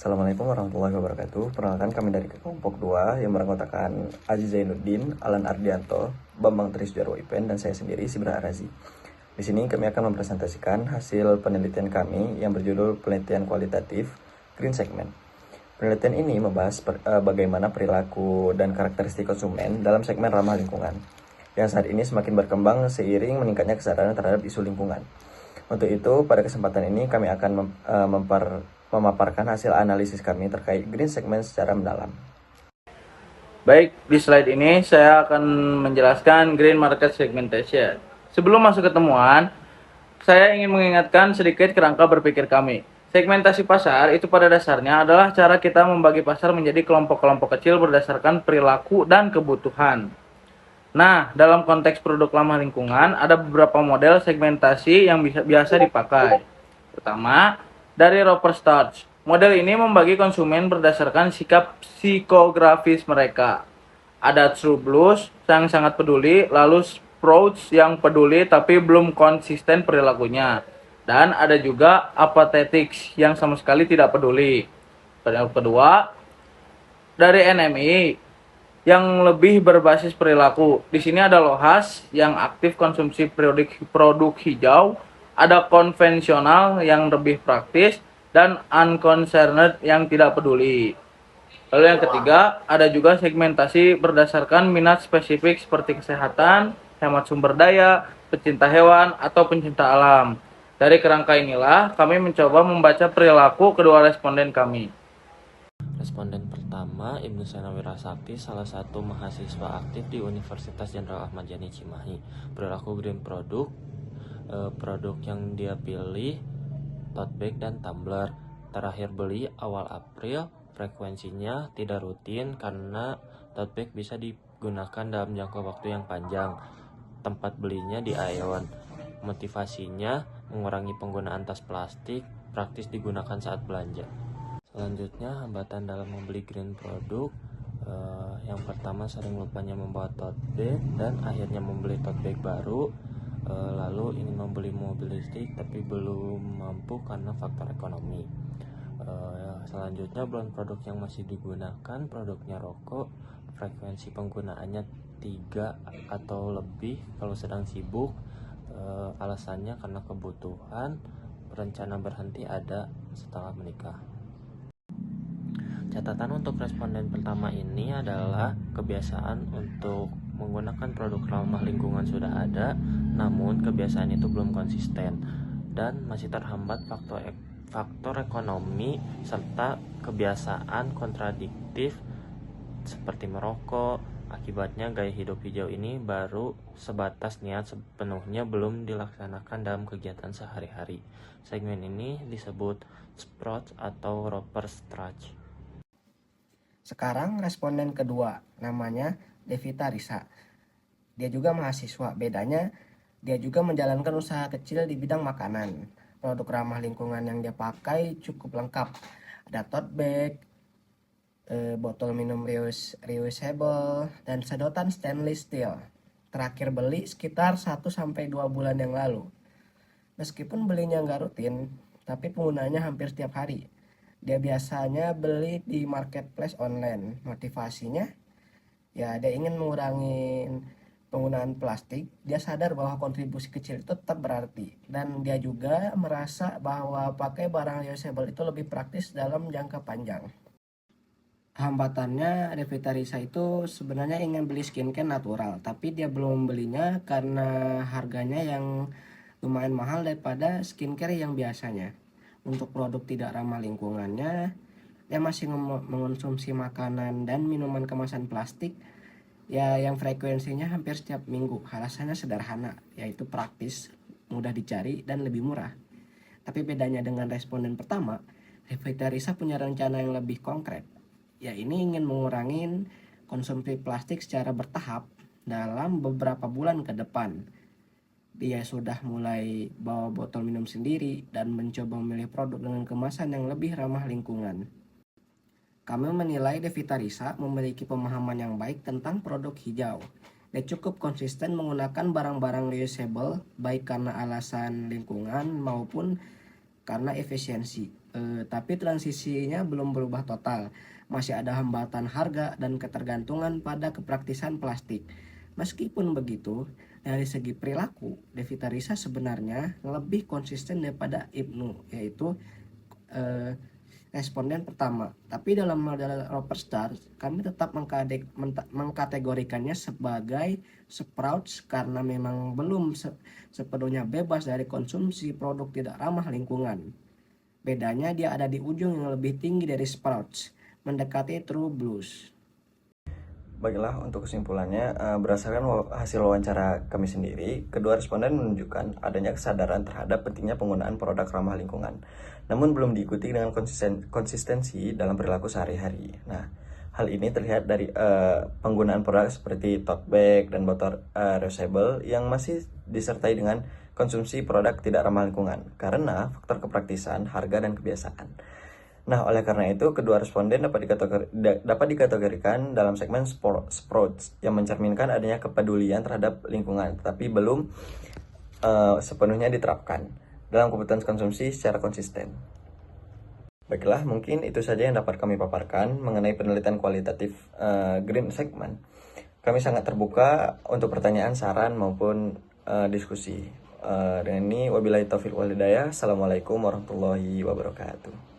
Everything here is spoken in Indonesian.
Assalamualaikum warahmatullahi wabarakatuh. Perkenalkan, kami dari kelompok 2 yang beranggotakan Aziz Zainuddin, Alan Ardianto, Bambang Trisjarwo Ipen, dan saya sendiri Sibra Arazi. Di sini kami akan mempresentasikan hasil penelitian kami yang berjudul Penelitian Kualitatif Green Segment. Penelitian ini membahas bagaimana perilaku dan karakteristik konsumen dalam segmen ramah lingkungan yang saat ini semakin berkembang seiring meningkatnya kesadaran terhadap isu lingkungan. Untuk itu, pada kesempatan ini kami akan memaparkan hasil analisis kami terkait green segment secara mendalam. Baik, di slide ini saya akan menjelaskan green market segmentation. Sebelum masuk ke temuan, saya ingin mengingatkan sedikit kerangka berpikir kami. Segmentasi pasar itu pada dasarnya adalah cara kita membagi pasar menjadi kelompok-kelompok kecil berdasarkan perilaku dan kebutuhan. Nah, dalam konteks produk ramah lingkungan, ada beberapa model segmentasi yang biasa dipakai. Pertama, dari Roper Starch. Model ini membagi konsumen berdasarkan sikap psikografis mereka. Ada True Blues yang sangat peduli, lalu Sprouts yang peduli tapi belum konsisten perilakunya. Dan ada juga Apathetics yang sama sekali tidak peduli. Yang kedua, dari NMI yang lebih berbasis perilaku. Di sini ada Lohas yang aktif konsumsi produk hijau, ada konvensional yang lebih praktis, dan unconcerned yang tidak peduli. Lalu yang ketiga, ada juga segmentasi berdasarkan minat spesifik seperti kesehatan, hemat sumber daya, pecinta hewan, atau pencinta alam. Dari kerangka inilah, kami mencoba membaca perilaku kedua responden kami. Responden pertama, Ibnu Sena Wirasakti, salah satu mahasiswa aktif di Universitas Jenderal Ahmad Yani Cimahi. Perilaku green produk yang dia pilih tote bag dan tumbler. Terakhir beli awal April, frekuensinya tidak rutin karena tote bag bisa digunakan dalam jangka waktu yang panjang. Tempat belinya di Aeon. Motivasinya mengurangi penggunaan tas plastik, praktis digunakan saat belanja. Selanjutnya, hambatan dalam membeli green produk. Yang pertama, sering lupanya membawa tote bag dan akhirnya membeli tote bag baru. Lalu ingin membeli mobil listrik tapi belum mampu karena faktor ekonomi. Selanjutnya, brand produk yang masih digunakan produknya rokok. Frekuensi penggunaannya 3 atau lebih kalau sedang sibuk. Alasannya karena kebutuhan. Rencana berhenti ada setelah menikah. Catatan untuk responden pertama ini adalah kebiasaan untuk menggunakan produk ramah lingkungan sudah ada, namun kebiasaan itu belum konsisten dan masih terhambat faktor ekonomi serta kebiasaan kontradiktif seperti merokok. Akibatnya gaya hidup hijau ini baru sebatas niat, sepenuhnya belum dilaksanakan dalam kegiatan sehari-hari. Segmen ini disebut Sprouts atau Roper Starch. Sekarang responden kedua, namanya Devita Risa. Dia juga mahasiswa, bedanya dia juga menjalankan usaha kecil di bidang makanan. Produk ramah lingkungan yang dia pakai cukup lengkap. Ada tote bag, botol minum reusable, dan sedotan stainless steel. Terakhir beli sekitar 1-2 bulan yang lalu. Meskipun belinya nggak rutin, tapi penggunanya hampir setiap hari. Dia biasanya beli di marketplace online. Motivasinya ya dia ingin mengurangi penggunaan plastik. Dia sadar bahwa kontribusi kecil itu tetap berarti, dan dia juga merasa bahwa pakai barang reusable itu lebih praktis dalam jangka panjang. Hambatannya, Devita Risa itu sebenarnya ingin beli skincare natural, tapi dia belum membelinya karena harganya yang lumayan mahal daripada skincare yang biasanya. Untuk produk tidak ramah lingkungannya, dia masih mengonsumsi makanan dan minuman kemasan plastik ya yang frekuensinya hampir setiap minggu. Alasannya sederhana, yaitu praktis, mudah dicari, dan lebih murah. Tapi bedanya dengan responden pertama, Devita Risa punya rencana yang lebih konkret. Ya, ini ingin mengurangi konsumsi plastik secara bertahap dalam beberapa bulan ke depan. Dia sudah mulai bawa botol minum sendiri dan mencoba memilih produk dengan kemasan yang lebih ramah lingkungan. Kami menilai Devita Risa memiliki pemahaman yang baik tentang produk hijau. Dia cukup konsisten menggunakan barang-barang reusable, baik karena alasan lingkungan maupun karena efisiensi. tapi transisinya belum berubah total. Masih ada hambatan harga dan ketergantungan pada kepraktisan plastik. Meskipun begitu, dari segi perilaku, Devita Risa sebenarnya lebih konsisten daripada Ibnu, yaitu responden pertama. Tapi dalam model Roperstar, kami tetap mengkategorikannya sebagai sprouts karena memang belum sepenuhnya bebas dari konsumsi produk tidak ramah lingkungan. Bedanya dia ada di ujung yang lebih tinggi dari sprouts, mendekati true blues. Baiklah, untuk kesimpulannya, berdasarkan hasil wawancara kami sendiri, kedua responden menunjukkan adanya kesadaran terhadap pentingnya penggunaan produk ramah lingkungan, namun belum diikuti dengan konsistensi dalam perilaku sehari-hari. Nah, hal ini terlihat dari penggunaan produk seperti tote bag dan botol reusable yang masih disertai dengan konsumsi produk tidak ramah lingkungan karena faktor kepraktisan, harga, dan kebiasaan. Nah, oleh karena itu, kedua responden dapat dikategorikan dalam segmen sprouts yang mencerminkan adanya kepedulian terhadap lingkungan, tetapi belum sepenuhnya diterapkan dalam kebutuhan konsumsi secara konsisten. Baiklah, mungkin itu saja yang dapat kami paparkan mengenai penelitian kualitatif green segment. Kami sangat terbuka untuk pertanyaan, saran, maupun diskusi. Dengan ini, wabillahi taufiq wal hidayah. Assalamualaikum warahmatullahi wabarakatuh.